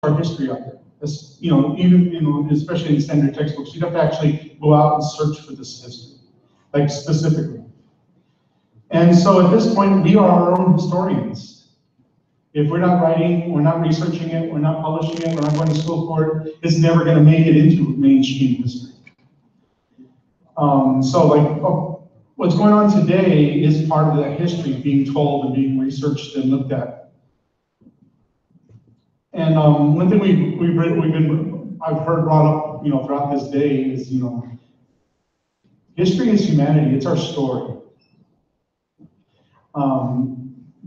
our history out there. As, even especially in standard textbooks, you'd have to actually go out and search for this history, like specifically. And so at this point, we are our own historians. If we're not writing, we're not researching it, we're not publishing it, we're not going to school for it, it's never going to make it into mainstream history. What's going on today is part of that history being told and being researched and looked at. And one thing I've heard brought up, throughout this day is, history is humanity. It's our story.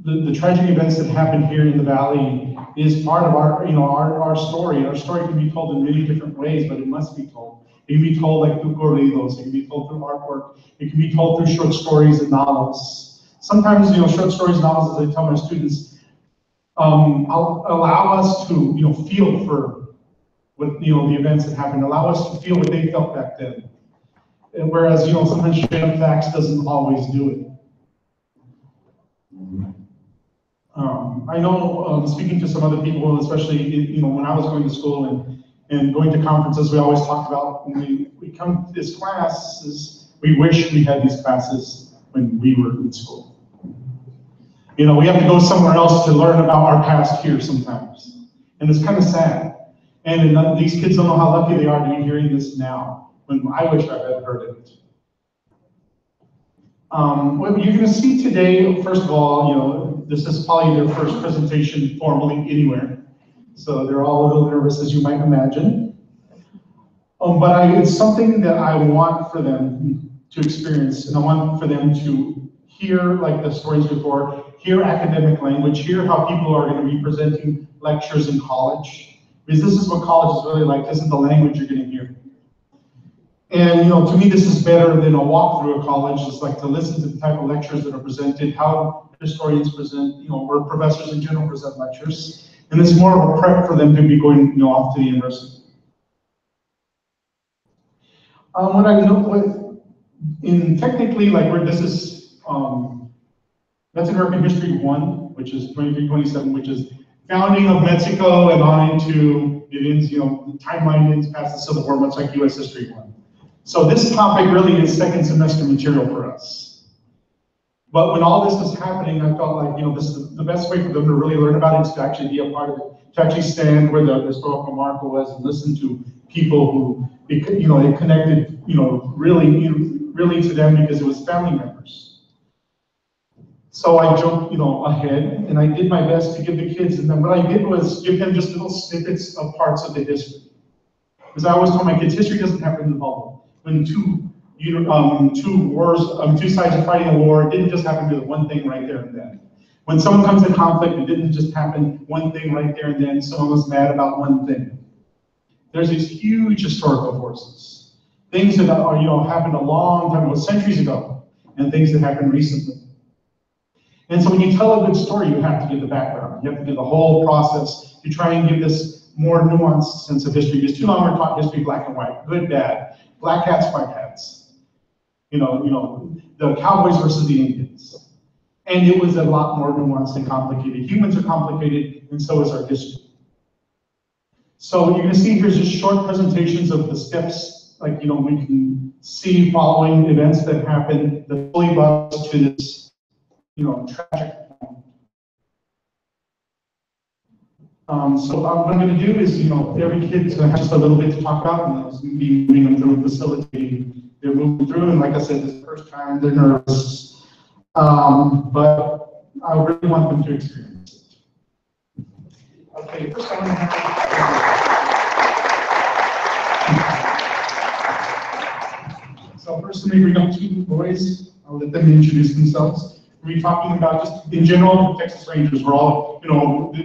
The tragic events that happened here in the Valley is part of our story. Our story can be told in many different ways, but it must be told. It can be told like through corridos. It can be told through artwork. It can be told through short stories and novels. Sometimes, short stories and novels, as I tell my students, allow us to, feel for what, the events that happened. Allow us to feel what they felt back then. And whereas, sometimes straight up facts doesn't always do it. I know, speaking to some other people, especially, when I was going to school and going to conferences, we always talked about when we come to this classes, we wish we had these classes when we were in school. We have to go somewhere else to learn about our past here sometimes. And it's kind of sad. And these kids don't know how lucky they are to be hearing this now, when I wish I had heard it. What you're going to see today, first of all, this is probably their first presentation formally anywhere. So they're all a little nervous, as you might imagine. But it's something that I want for them to experience, and I want for them to hear, like the stories before, hear academic language, hear how people are going to be presenting lectures in college. Because this is what college is really like. This is the language you're going to hear. And to me, this is better than a walk through a college. It's like to listen to the type of lectures that are presented, how historians present, or professors in general present lectures. And it's more of a prep for them to be going, off to the university. What I know, technically, this is that's American History 1, which is 2327, which is founding of Mexico and on into it ends, the timeline ends past the Civil War, much like U.S. History 1. So this topic really is second semester material for us. But when all this was happening, I felt like, this is the best way for them to really learn about it is to actually be a part of it, to actually stand where the historical marker was and listen to people who, it connected, really to them because it was family members. So I jumped, ahead, and I did my best to give the kids, and then what I did was give them just little snippets of parts of the history. Because I always told my kids, history doesn't happen in the bubble. When two sides are fighting a war, it didn't just happen to the one thing right there and then. When someone comes to conflict, it didn't just happen one thing right there and then. Someone was mad about one thing. There's these huge historical forces, things that are happened a long time ago, centuries ago, and things that happened recently. And so when you tell a good story, you have to give the background. You have to do the whole process to try and give this more nuanced sense of history. Because too long we're taught history black and white, good, bad, black hats, white hats. The cowboys versus the Indians. And it was a lot more nuanced and complicated. Humans are complicated, and so is our history. So what you're going to see here is just short presentations of the steps, we can see following events that happen that fully brought us to this, tragic point. So what I'm going to do is, every kid's going to have just a little bit to talk about, and I'll be moving them through, facilitating. They're moving through, and like I said, this is the first time they're nervous, but I really want them to experience it. Okay, first I'm going to have. So first, let me bring up two boys. I'll let them introduce themselves. We're talking about just in general, Texas Rangers. We're all,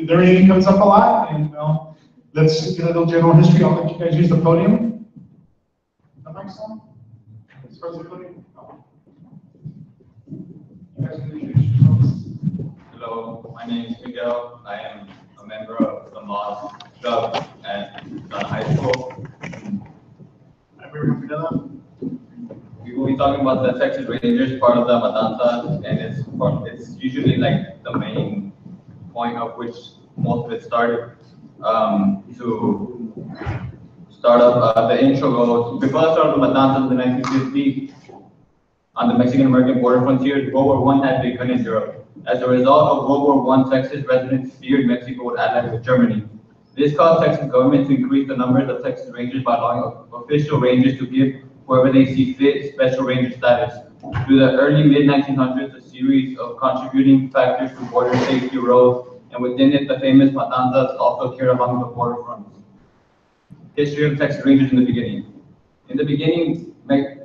their name comes up a lot, and let's get a little general history. I'll let you guys use the podium. The mic's on? As far as the podium? No. You guys can introduce yourselves. Hello, my name is Miguel. I am a member of the MOS club at high school. We will be talking about the Texas Rangers, part of the Matanza, and it's usually like the main point of which most of it started. To start up, the intro goes, before the start of the Matanza in the 1950s, on the Mexican-American border frontiers, World War I had begun in Europe. As a result of World War I, Texas residents feared Mexico would ally with Germany. This caused Texas government to increase the numbers of Texas Rangers by allowing official rangers to give whoever they see fit special ranger status. Through the early mid-1900s, a series of contributing factors to border safety arose, and within it, the famous Matanzas also occurred along the border fronts. History of Texas Rangers in the beginning. In the beginning,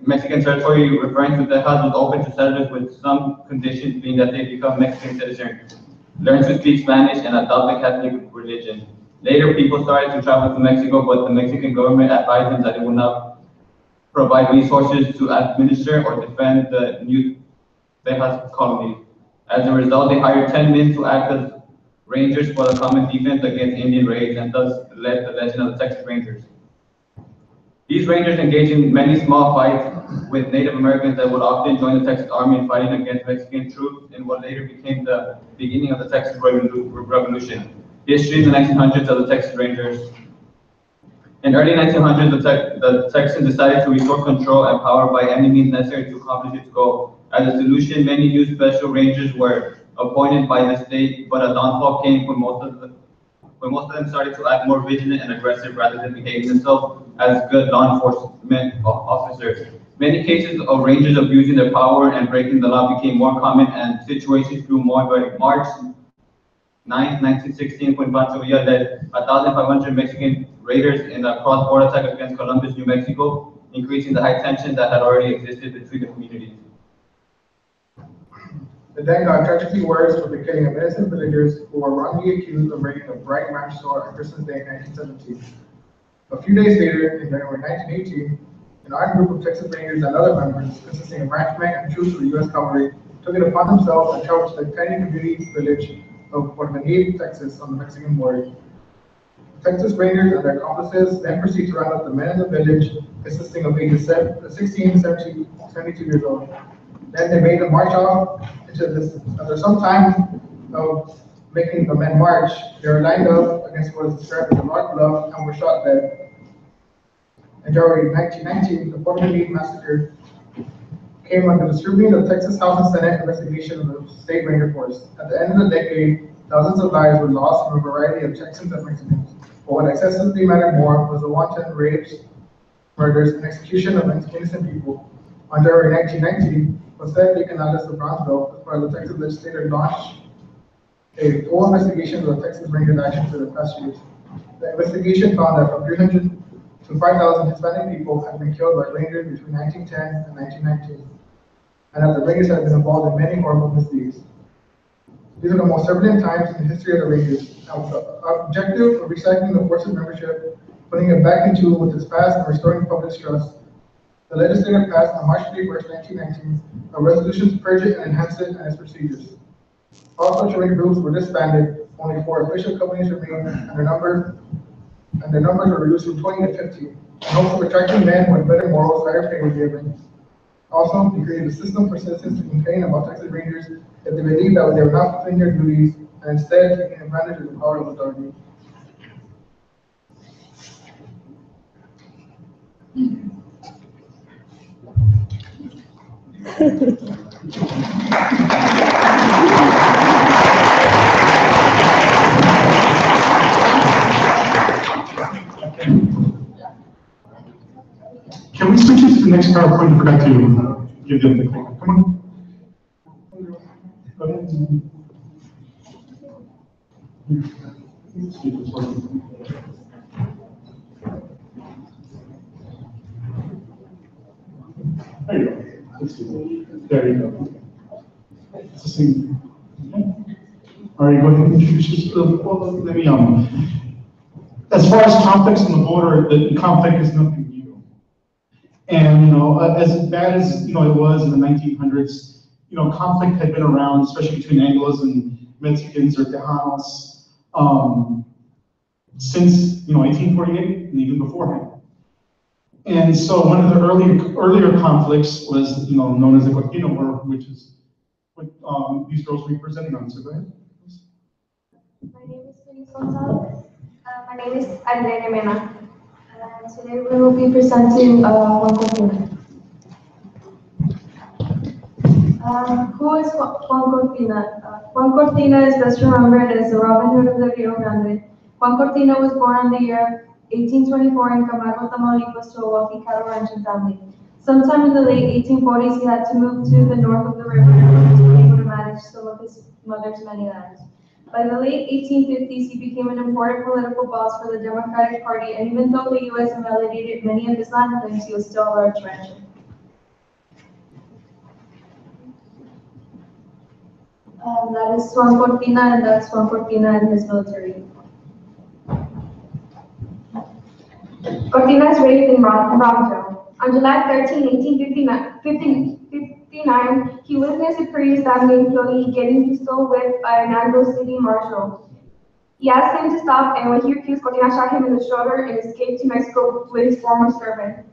Mexican territory referring to Texas was open to settlers with some conditions being that they become Mexican citizens, learn to speak Spanish, and adopt the Catholic religion. Later, people started to travel to Mexico, but the Mexican government advised them that it would not provide resources to administer or defend the new Texas colony. As a result, they hired 10 men to act as rangers for the common defense against Indian raids, and thus led the legend of the Texas Rangers. These rangers engaged in many small fights with Native Americans that would often join the Texas Army in fighting against Mexican troops in what later became the beginning of the Texas Revolution. History in the 1900s of the Texas Rangers. In early 1900s, the Texans decided to restore control and power by any means necessary to accomplish its goal. As a solution, many new special rangers were appointed by the state, but a downfall came when most of them started to act more vigilant and aggressive rather than behaving themselves as good law enforcement officers. Many cases of rangers abusing their power and breaking the law became more common, and situations grew more by March 9, 1916, when Pancho Villa led 1,500 Mexican raiders in a cross-border attack against Columbus, New Mexico, increasing the high tension that had already existed between the communities. The then got tragically worse with the killing of innocent villagers who were wrongly accused of raiding a bright ranch store on Christmas Day 1917. A few days later, in January 1918, an armed group of Texas Rangers and other members, consisting of ranchmen and troops of the U.S. Cavalry, took it upon themselves and traveled to the tiny community village of Valle, Texas, on the Mexican border. The Texas Rangers and their accomplices then proceed to round up the men in the village, consisting of ages 16, 17, 72 years old. Then they made them march off into the distance. After some time of making the men march, they were lined up against what is described as a large bluff and were shot dead. In January 1919, the Fort Meade massacre came under the scrutiny of the Texas House and Senate investigation of the State Ranger Force. At the end of the decade, thousands of lives were lost from a variety of Texans and Mexicans. But what excessively mattered more was the wanton rapes, murders, and execution of innocent people. On January 1919, Jose Canales of Bronzeville, as part of the Texas legislature, launched a full investigation of the Texas Rangers' actions for the past years. The investigation found that from 300 to 5,000 Hispanic people had been killed by Rangers between 1910 and 1919, and that the Rangers had been involved in many horrible misdeeds. These are the most turbulent times in the history of the Rangers, and with the objective of recycling the force's membership, putting it back in tune with its past and restoring public trust, the legislature passed on March 31st, 1919, a resolution to purge it and enhance it and its procedures. All such ranger groups were disbanded, only 4 official companies remained, and their numbers were reduced from 20 to 50. In hopes of attracting men with better morals, higher pay was given. Also, they created a system for citizens to complain about Texas Rangers if they believed that they were not fulfilling their duties and instead taking advantage of the power of authority. Can we switch it to the next PowerPoint? I forgot to give them the click. Come on. Go ahead. See if it's working. There you go. Let's see. There you go. It's the same. Okay. All right, go ahead and introduce yourself. Well, let me, as far as conflicts on the border, the conflict is nothing new. And, you know, as bad as, you know, it was in the 1900s, you know, conflict had been around, especially between Anglos and Mexicans or Tejanos, since, you know, 1848 and even beforehand. And so one of the earlier conflicts was, you know, known as the Coquino War, which is what these girls represented on. So go ahead. My name is Denise Gonzalez. My name is Andrea Mena, and today we will be presenting Juan Cortina. Who is Juan Cortina? Juan Cortina is best remembered as the Robin Hood of the Rio Grande. Juan Cortina was born in the year 1824 in Camargo, Tamaulipas, to a wealthy cattle ranching family. Sometime in the late 1840s, he had to move to the north of the river in order to be able to manage some of his mother's many lands. By the late 1850s, he became an important political boss for the Democratic Party, and even though the U.S. invalidated many of his land claims, he was still a large rancher. That is Juan Cortina, and that's Juan Cortina and his military. Cortina is raised in Brownsville. On July 13, 1859, he witnessed a previous family employee getting pistol whipped by an Anglo City marshal. He asked him to stop, and when he refused, Cortina shot him in the shoulder and escaped to Mexico with his former servant.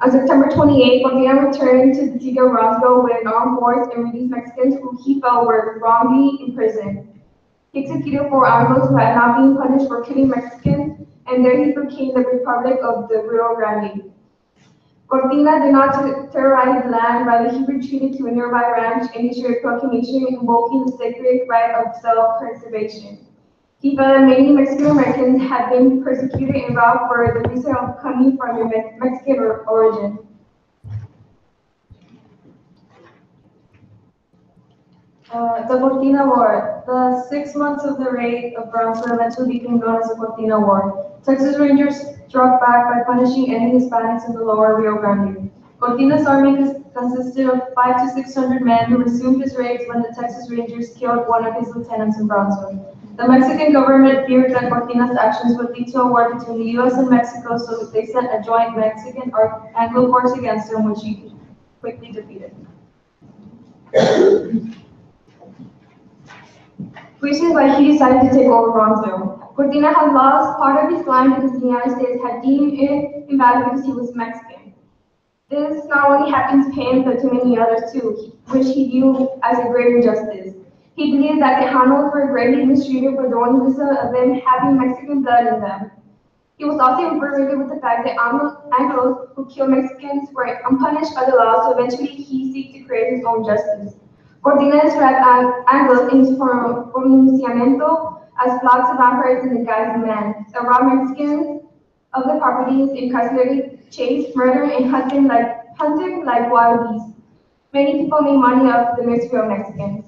On September 28, Cortina returned to the city of Roswell with an armed force and released Mexicans who he felt were wrongly imprisoned. He executed 4 Anglos who had not been punished for killing Mexicans, and there he became the Republic of the Rio Grande. Cortina did not terrorize the land, rather he retreated to a nearby ranch and issued a proclamation invoking the sacred right of self-preservation. He felt that many Mexican Americans had been persecuted and robbed for the reason of coming from a Mexican origin. The Cortina War. The 6 months of the raid of Brownsville eventually became known as the Cortina War. Texas Rangers struck back by punishing any Hispanics in the lower Rio Grande. Cortina's army consisted of 500 to 600 men who resumed his raids when the Texas Rangers killed one of his lieutenants in Brownsville. The Mexican government feared that Cortina's actions would lead to a war between the U.S. and Mexico, so they sent a joint Mexican or Anglo force against him, which he quickly defeated. Reasons why he decided to take over Brownsville. Cortina had lost part of his land because the United States had deemed it invalid because he was Mexican. This not only happened to him, but to many others too, which he viewed as a great injustice. He believed that Tejanos were greatly mistreated for the only reason of them having Mexican blood in them. He was also infuriated with the fact that Anglos who killed Mexicans were unpunished by the law, so eventually he seeked to create his own justice. Cortina described Anglos in his pronunciamiento as flocks of vampires in the guise of man, that robbed Mexicans of their properties, incarcerated, chased, murdered, and hunted like wild beasts. Many people made money off the misery of Mexicans.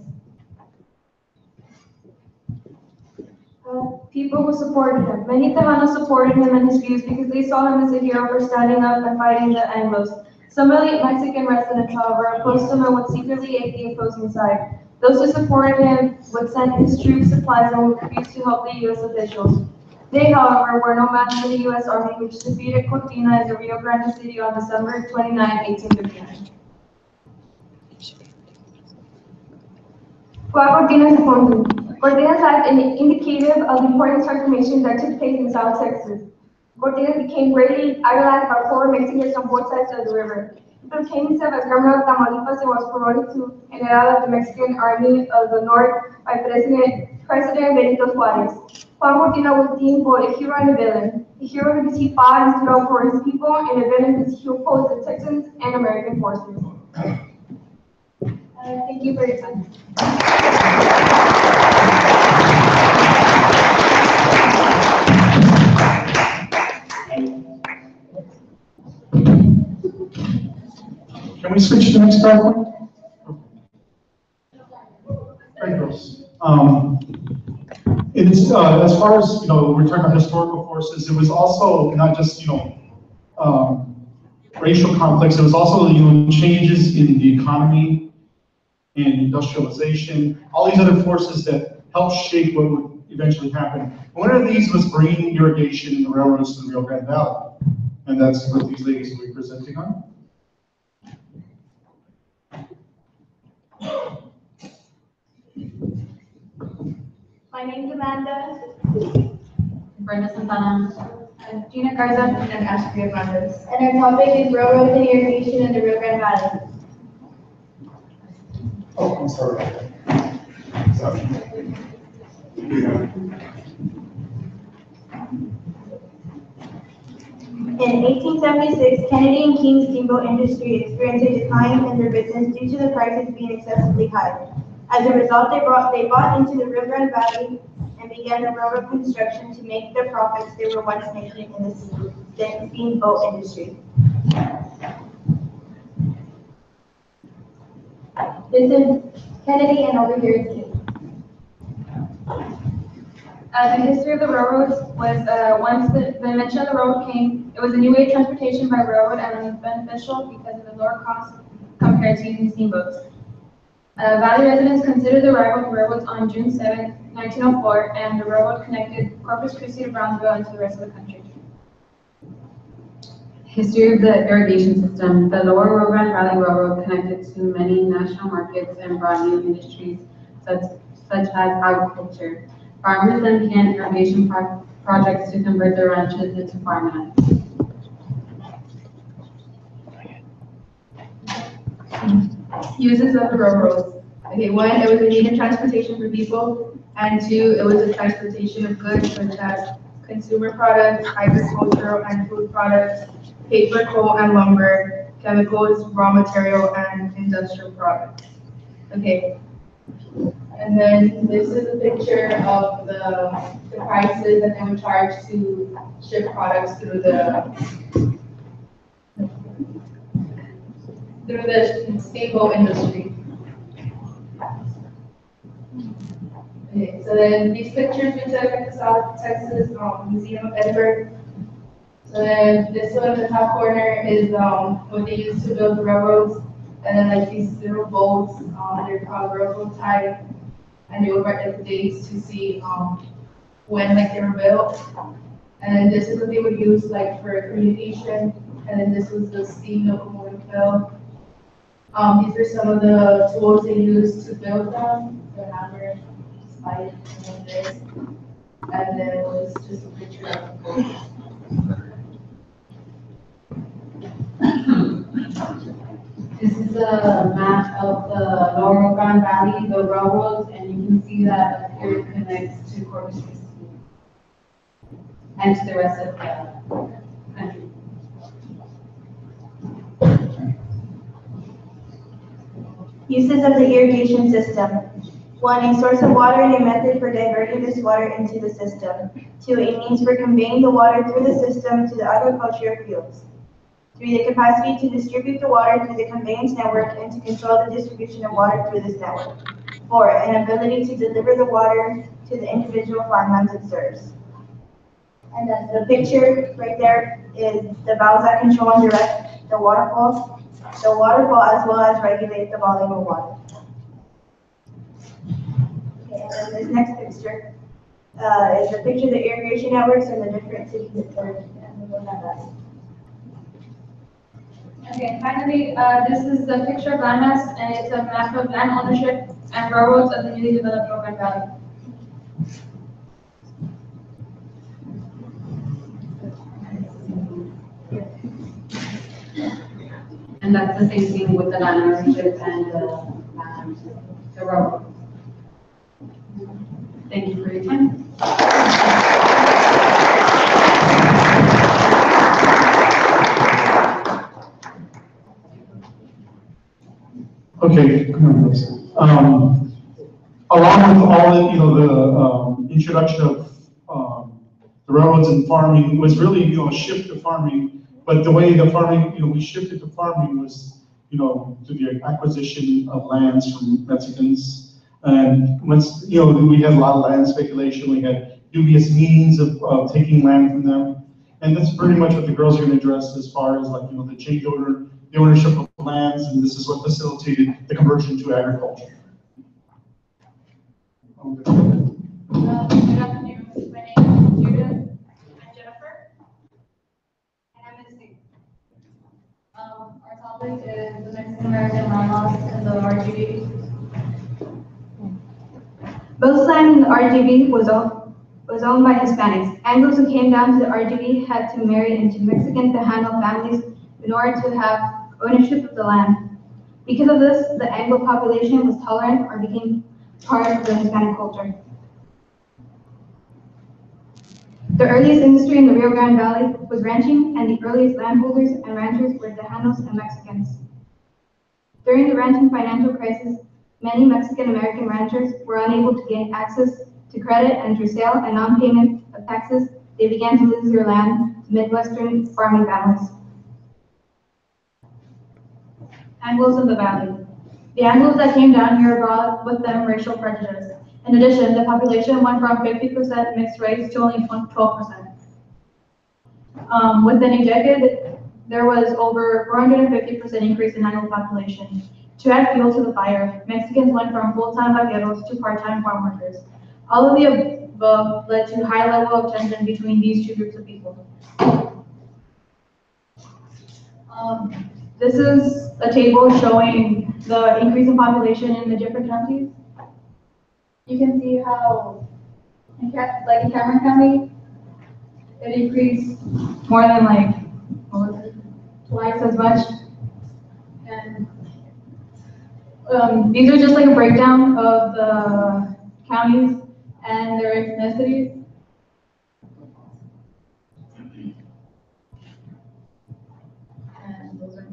People who supported him. Many Tejanos supported him and his views because they saw him as a hero for standing up and fighting the Anglos. Some elite Mexican residents, however, opposed him and would secretly aid the opposing side. Those who supported him would send his troops supplies and would refuse to help the U.S. officials. They, however, were no match for the U.S. Army, which defeated Cortina in the Rio Grande City on December 29, 1859. Cortina's appointment. Cortina's life is indicative of the important transformation that took place in South Texas. Cortina became greatly idolized by poor Mexicans on both sides of the river. He proclaimed himself as Governor of Tamaulipas and was promoted to General of the Mexican Army of the North by President Benito Juarez. Juan Cortina was deemed both a hero and a villain. A hero because he fought and stood up for his people, and a villain because he opposed the Texans and American forces. Thank you for your time. Can we switch to the next PowerPoint? Very close. It's as far as we're talking about historical forces. It was also not just racial conflicts. It was also changes in the economy and industrialization. All these other forces that helped shape what would eventually happen. One of these was bringing irrigation in the railroads to the Rio Grande Valley, and that's what these ladies will be presenting on. My name's Amanda. Brenda Santana. And Gina Garza and Ashley Hernandez. And our topic is railroads and irrigation in the Rio Grande Valley. Oh, I'm sorry. Sorry. In 1876, Kennedy and King's steamboat industry experienced a decline in their business due to the prices being excessively high. As a result, they bought into the Rio Grande Valley and began the railroad construction to make the profits they were once making in the steamboat industry. This is Kennedy, and over here is King. The history of the railroads was once the invention of the railroad came, it was a new way of transportation by railroad and was beneficial because of the lower cost compared to using steamboats. Valle residents considered the railroads on June 7, 1904, and the railroad connected Corpus Christi to Brownsville and to the rest of the country. History of the irrigation system. The Lower Rio Grande Valley Railroad connected to many national markets and brought new industries such as agriculture. Farmers then began irrigation projects to convert their ranches into farmlands. Uses of the railroads. Okay, one, it was a need of transportation for people, and two, it was a transportation of goods such as consumer products, agricultural and food products, paper, coal and lumber, chemicals, raw material, and industrial products. Okay. And then this is a picture of the prices that they would charge to ship products through the steamboat industry. Okay, so then these pictures we took at the South Texas Museum of Edinburgh. So then this one in the top corner is what they used to build the railroads, and then like these little bolts, they're called railroad tie, and they would write like the dates to see when like they were built. And then this is what they would use like for communication, and then this was the steam locomotive mill. These are some of the tools they used to build them, the hammer, spike, and this. And then it was just a picture of the boat. This is a map of the Lower Rio Grande Valley, the railroads, and you can see that here it connects to Corpus Christi and to the rest of the country. Uses of the irrigation system. 1, a source of water and a method for diverting this water into the system. 2, a means for conveying the water through the system to the agricultural fields. 3, the capacity to distribute the water through the conveyance network and to control the distribution of water through this network. 4, an ability to deliver the water to the individual farmlands it serves. And then the picture right there is the valves that control and direct the waterfall as well as regulate the volume of water. Okay, and then this next picture is the picture of the irrigation networks and the different cities that serve, and we'll have that. Okay, finally, this is the picture of landmass, and it's a map of land ownership and railroads of the newly developed Rio Grande Valley. And that's the same thing with the land ownership and the railroad. Thank you for your time. Okay, come on, guys. Along with all the, the introduction of the railroads and farming was really, a shift to farming. But the way the farming, we shifted to farming was, through the acquisition of lands from Mexicans. And once, we had a lot of land speculation. We had dubious means of taking land from them. And that's pretty much what the girls are going to address as far as the change order, the ownership of lands, and this is what facilitated the conversion to agriculture. Good afternoon. My name is Judith and Jennifer, and I'm in state. Our topic is the Mexican American land loss and the RGB. Most land in the RGB was owned by Hispanics. Anglos who came down to the RGB had to marry into Mexicans to handle families in order to have ownership of the land. Because of this, the Anglo population was tolerant or became part of the Hispanic culture. The earliest industry in the Rio Grande Valley was ranching, and the earliest landholders and ranchers were Tejanos and Mexicans. During the ranching financial crisis, many Mexican-American ranchers were unable to gain access to credit, and through sale and non-payment of taxes, they began to lose their land to Midwestern farming families. Anglos in the Valley. The Anglos that came down here brought with them racial prejudice. In addition, the population went from 50% mixed race to only 12%. Within a decade, there was over 450% increase in annual population. To add fuel to the fire, Mexicans went from full-time vaqueros to part-time farm workers. All of the above led to high level of tension between these two groups of people. This is a table showing the increase in population in the different counties. You can see how, in Cameron County, it increased more than twice as much. And these are just a breakdown of the counties and their ethnicities. And those are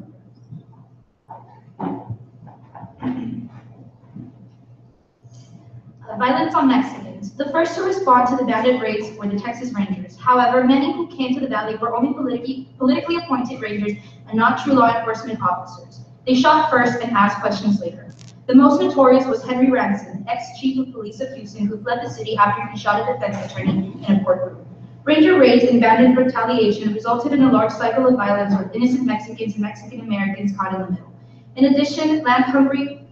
Violence on Mexicans. The first to respond to the bandit raids were the Texas Rangers. However, many who came to the valley were only politically appointed rangers and not true law enforcement officers. They shot first and asked questions later. The most notorious was Henry Ransom, ex-chief of police of Houston, who fled the city after he shot a defense attorney in a courtroom. Ranger raids and bandit retaliation resulted in a large cycle of violence with innocent Mexicans and Mexican Americans caught in the middle. In addition, land-hungry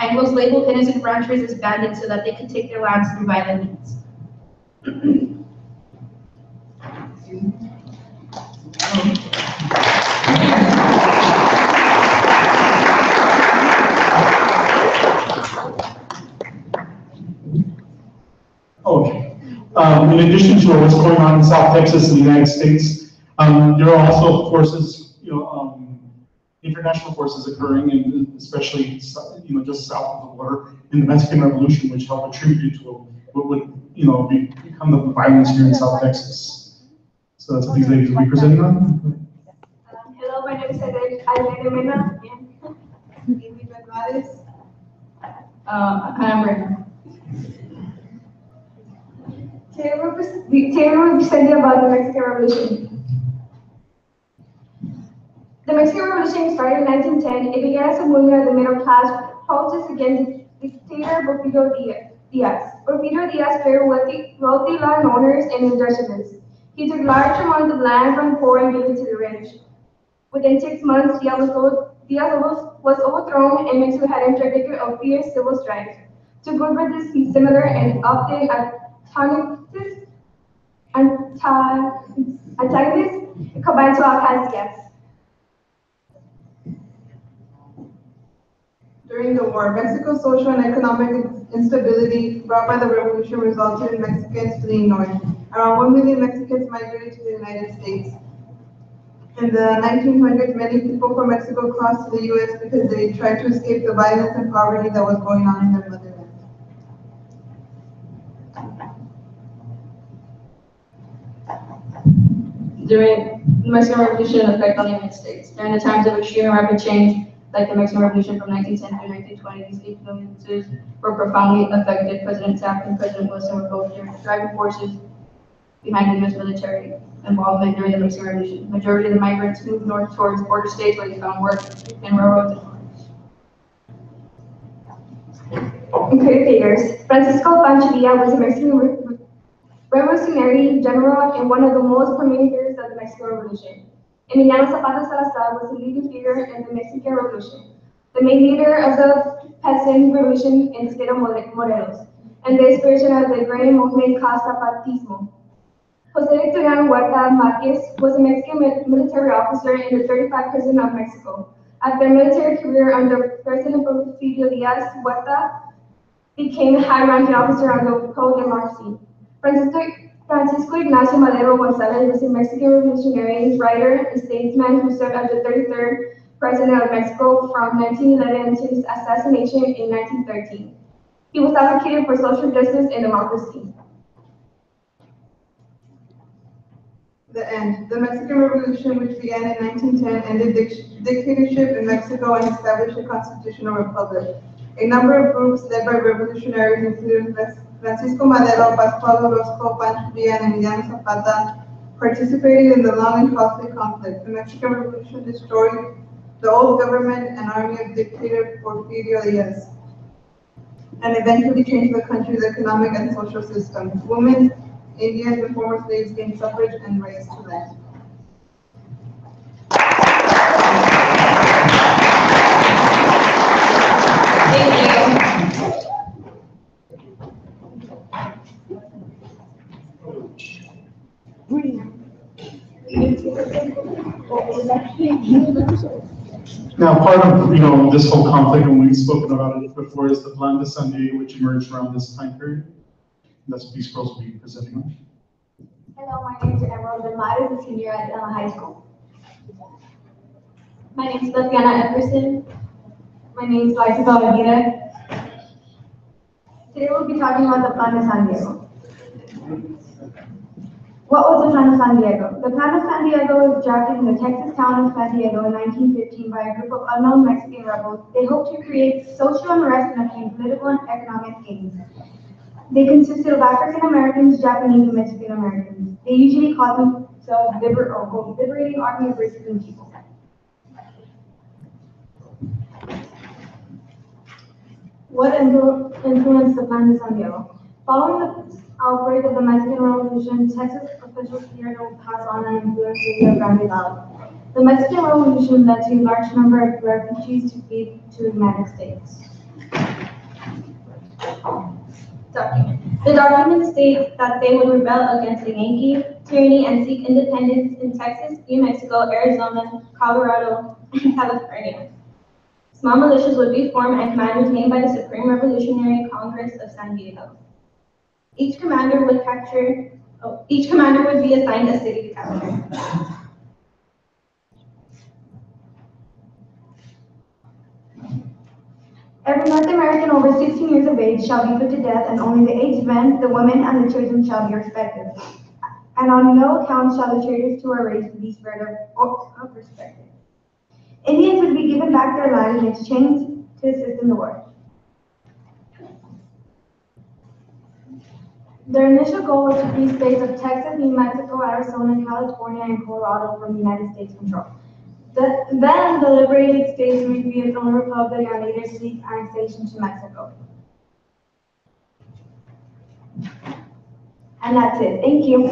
Anglos labeled innocent ranchers as bandits so that they could take their lands through violent means. Okay. In addition to what's going on in South Texas and the United States, there are also forces, international forces occurring, and especially, just south of the border in the Mexican Revolution, which helped attribute to what would, become the violence here in South Texas. So that's what these ladies will be presenting on. Hello, my name is Adriana Mena. I'm Brenda. Today we're presenting about the Mexican Revolution. The Mexican Revolution started in 1910. It began as a movement of the middle class protest against dictator Porfirio Diaz. Porfirio Diaz favored wealthy landowners and industrialists. He took large amounts of land from the poor and gave it to the rich. Within 6 months, Diaz was overthrown, and Mexico had entered a decade of fierce civil strife. To good with this similar and often antagonists combined to outcast Diaz. During the war, Mexico's social and economic instability brought by the revolution resulted in Mexicans fleeing north. Around 1 million Mexicans migrated to the United States. In the 1900s, many people from Mexico crossed to the U.S. because they tried to escape the violence and poverty that was going on in their motherland. During the Mexican Revolution effect on the United States. During the times of extreme and rapid change, like the Mexican Revolution from 1910 to 1920, these influences were profoundly affected. President Taft and President Wilson were both driving forces behind the U.S. military involvement during the Mexican Revolution. The majority of the migrants moved north towards border states where they found work in railroads and farms. Included figures. Francisco Pancho Villa was a Mexican revolutionary general and one of the most prominent figures of the Mexican Revolution. Emiliano Zapata Salazar was a leading figure in the Mexican Revolution, the main leader of the peasant revolution in the state of Morelos, and the inspiration of the agrarian movement called Zapatismo. José Victoriano Huerta Marquez was a Mexican military officer in the 35th President of Mexico. After a military career under President Porfirio Diaz, Huerta became a high-ranking officer under pro-democracy. Francisco Ignacio Madero González was a Mexican revolutionary writer and statesman who served as the 33rd President of Mexico from 1911 until his assassination in 1913. He was advocating for social justice and democracy. The end. The Mexican Revolution, which began in 1910, ended dictatorship in Mexico and established a constitutional republic. A number of groups led by revolutionaries, including Francisco Madero, Pascual Orozco, Pancho Villa, and Emiliano Zapata, participated in the long and costly conflict. The Mexican Revolution destroyed the old government and army of dictator Porfirio Diaz, and eventually changed the country's economic and social system. Women, Indians, and former slaves gained suffrage and rights to land. Now, part of, this whole conflict, and we've spoken about it before, is the Plan de San Diego, which emerged around this time period. That's what these girls will be presenting on. Hello, my name is Emerald and I is a senior at high school. My name is Tatiana Epperson. My name is Liza Valvira. Today we'll be talking about the Plan de San Diego. What was the Plan de San Diego? The Plan de San Diego was drafted in the Texas town of San Diego in 1915 by a group of unknown Mexican rebels. They hoped to create social unrest and obtain political and economic gains. They consisted of African Americans, Japanese, and Mexican Americans. They usually called themselves Liberating Army of Races and People. What influenced the Plan de San Diego? Following the outbreak of the Mexican Revolution, Texas officials feared it would pass on and influence the Rio Grande Valley. The Mexican Revolution led to a large number of refugees to flee to the United States. The document states that they would rebel against the Yankee tyranny and seek independence in Texas, New Mexico, Arizona, Colorado, and California. Small militias would be formed and command retained by the Supreme Revolutionary Congress of San Diego. Each commander would be assigned a city to capture. Every North American over 16 years of age shall be put to death, and only the aged men, the women, and the children shall be respected. And on no account shall the traitors to our race be spared of respect. Indians would be given back their land in exchange to assist in the war. Their initial goal was to free states of Texas, New Mexico, Arizona, California, and Colorado from United States control. Then the liberated states would be its own republic and later seek annexation to Mexico. And that's it. Thank you.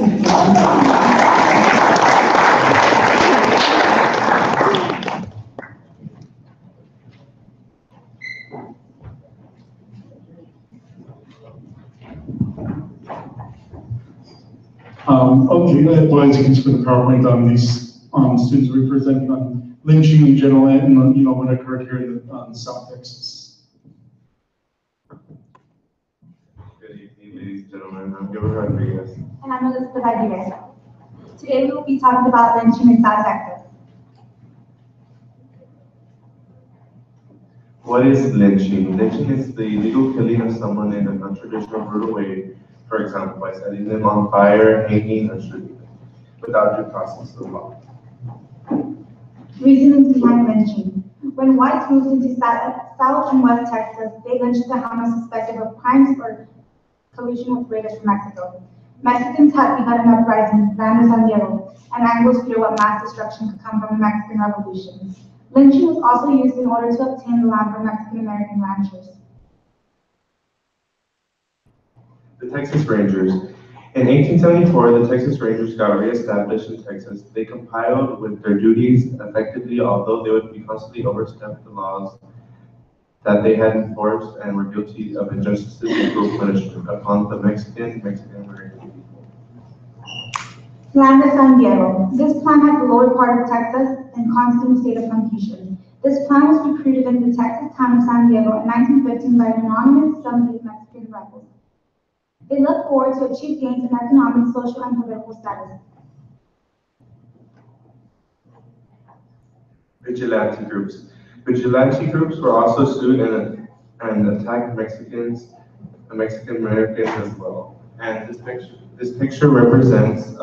Okay, well, as you can see from the PowerPoint, these students are representing on lynching in general and what occurred here in South Texas. Good evening, ladies and gentlemen. I'm Gilbert Rodriguez. And I'm Elizabeth Aguirre. Today we will be talking about lynching in South Texas. What is lynching? Lynching is the illegal killing of someone in a non-traditional brutal way, for example, by setting them on fire, hanging, or shooting them, without due process of law. Reasons behind lynching. When whites moved into South and West Texas, they lynched the Hamas suspected of crimes or collusion with raiders from Mexico. Mexicans had begun an uprising, Plan de San Diego, and Anglos feared what mass destruction could come from the Mexican Revolution. Lynching was also used in order to obtain the land from Mexican American ranchers. The Texas Rangers. In 1874, the Texas Rangers got reestablished in Texas. They complied with their duties effectively, although they would be constantly overstepped the laws that they had enforced and were guilty of injustices and cruel punishment upon the Mexican American people. Plan de San Diego. This plan had the lower part of Texas in constant state of confusion. This plan was recruited into the Texas town of San Diego in 1915 by an anonymous 70 Mexican rebels. They looked forward to achieve gains in economic, social, and political status. Vigilante groups. Vigilante groups were also sued and attacked Mexicans, the Mexican Americans as well. And this picture represents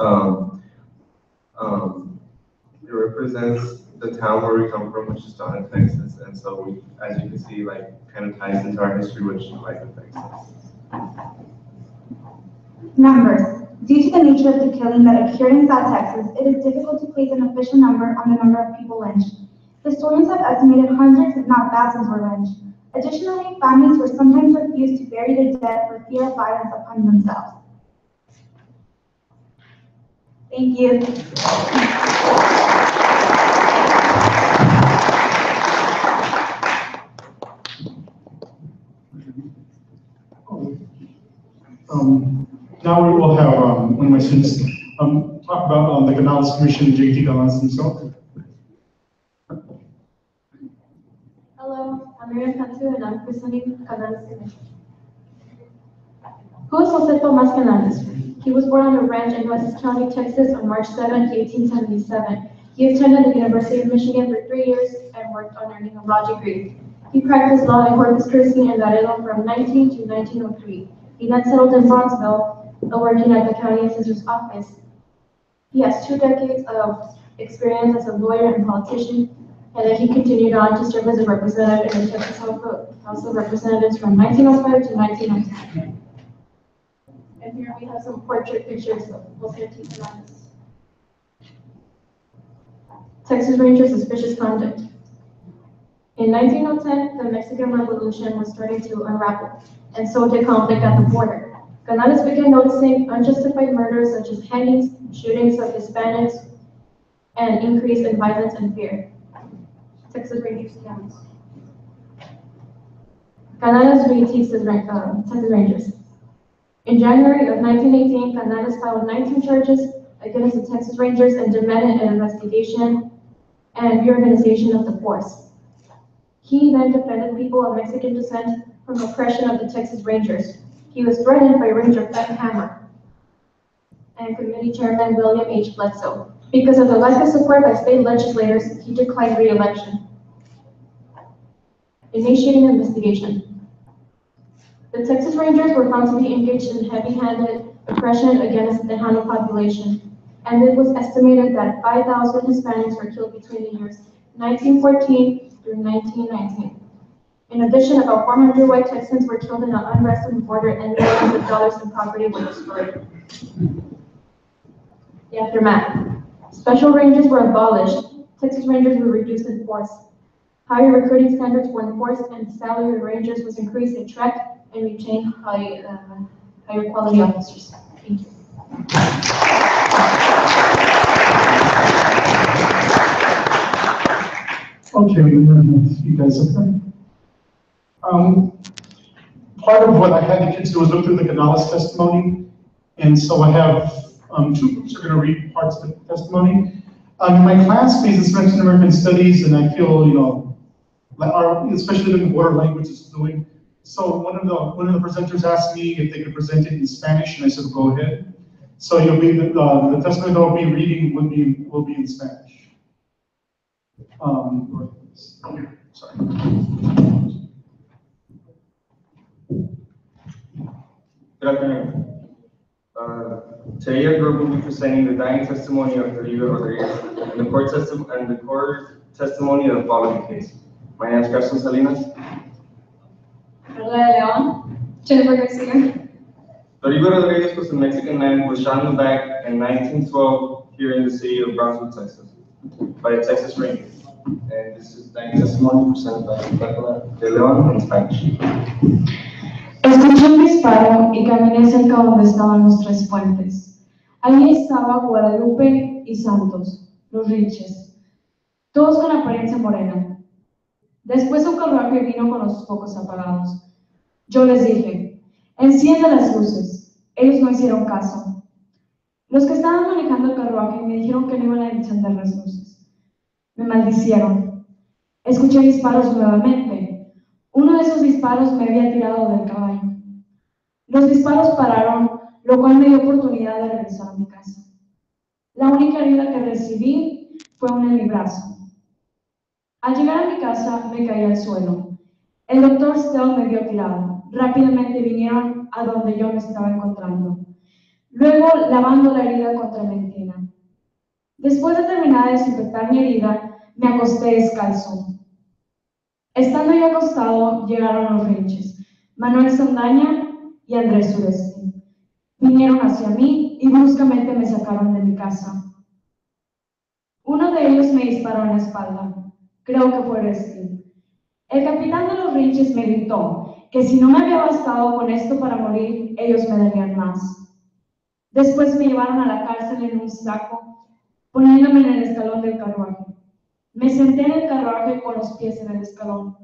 It represents the town where we come from, which is Donna, Texas, and so we, as you can see, like, kind of ties into our history, which like affects us. Numbers. Due to the nature of the killing that occurred in South Texas, it is difficult to place an official number on the number of people lynched. Historians have estimated hundreds, if not thousands, were lynched. Additionally, families were sometimes refused to bury their dead for fear of violence upon themselves. Thank you. Now we will have one of my students talk about the Canales Commission, JT Canales himself. Hello, I'm Miriam Cantu and I'm presenting Canales Commission. Who is Jose Tomas Canales? He was born on a ranch in Wessex County, Texas on March 7, 1877. He attended the University of Michigan for 3 years and worked on earning a law degree. He practiced law in Corpus Christi and Laredo from 19 to 1903. He then settled in Bronxville, working at the county assessor's office. He has 2 decades of experience as a lawyer and politician, and then he continued on to serve as a representative in the Texas House of Representatives from 1905 to 1910. And here we have some portrait pictures of Jose T. Canales. Texas Ranger suspicious conduct. In 1910, the Mexican Revolution was starting to unravel, and so did conflict at the border. Canales began noticing unjustified murders such as hangings, shootings of Hispanics, and increase in violence and fear. Texas Rangers Canales. Canales re-teaches Texas Rangers. In January of 1918, Canales filed 19 charges against the Texas Rangers and demanded an investigation and reorganization of the force. He then defended people of Mexican descent from oppression of the Texas Rangers. He was threatened by Ranger Pat Hammer and Committee Chairman William H. Bledsoe. Because of the lack of support by state legislators, he declined re-election. Initiating an investigation. The Texas Rangers were found to be engaged in heavy-handed oppression against the Tejano population, and it was estimated that 5,000 Hispanics were killed between the years 1914 through 1919. In addition, about 400 white Texans were killed in an unrest on the border, and millions of dollars in property were destroyed. The aftermath. Special Rangers were abolished. Texas Rangers were reduced in force. Higher recruiting standards were enforced, and the salary of Rangers was increased to attract and retain higher quality officers. Thank you. Okay, you guys okay? Part of what I had the kids do was look through the Canales testimony, and so I have 2 groups are going to read parts of the testimony. In my class, because it's Mexican American Studies, and I feel, you know, like especially the border languages is doing. So one of the presenters asked me if they could present it in Spanish, and I said, go ahead. So you'll be the testimony that I'll be reading will be in Spanish. Sorry. Good afternoon. Today our group will be presenting the dying testimony of Rodrigo Rodriguez and the court testimony of the following case. My name is Carson Salinas. Carla de Leon. Jennifer Garcia. Rodrigo Rodriguez was a Mexican man who was shot in the back in 1912 here in the city of Brownsville, Texas, by the Texas Rangers. And this is dying testimony presented by Carla de Leon in Spanish. Escuché un disparo y caminé cerca donde estaban los 3 puentes. Allí estaba Guadalupe y Santos, los Riches, todos con apariencia morena. Después un carruaje vino con los focos apagados. Yo les dije, encienda las luces. Ellos no hicieron caso. Los que estaban manejando el carruaje me dijeron que no iban a encender las luces. Me maldicieron. Escuché disparos nuevamente. Uno de esos disparos me había tirado del caballo. Los disparos pararon, lo cual me dio oportunidad de regresar a mi casa. La única herida que recibí fue una en mi brazo. Al llegar a mi casa, me caí al suelo. El doctor Stell me vio tirado. Rápidamente vinieron a donde yo me estaba encontrando. Luego, lavando la herida con trementina. Después de terminar de desinfectar mi herida, me acosté descalzo. Estando yo acostado, llegaron los Reyes, Manuel Sandaña y Andrés Suresti. Vinieron hacia mí y bruscamente me sacaron de mi casa. Uno de ellos me disparó en la espalda. Creo que fue Resti. El capitán de los Reyes me gritó que si no me había bastado con esto para morir, ellos me darían más. Después me llevaron a la cárcel en un saco, poniéndome en el escalón del carruaje. Me senté en el carruaje con los pies en el escalón.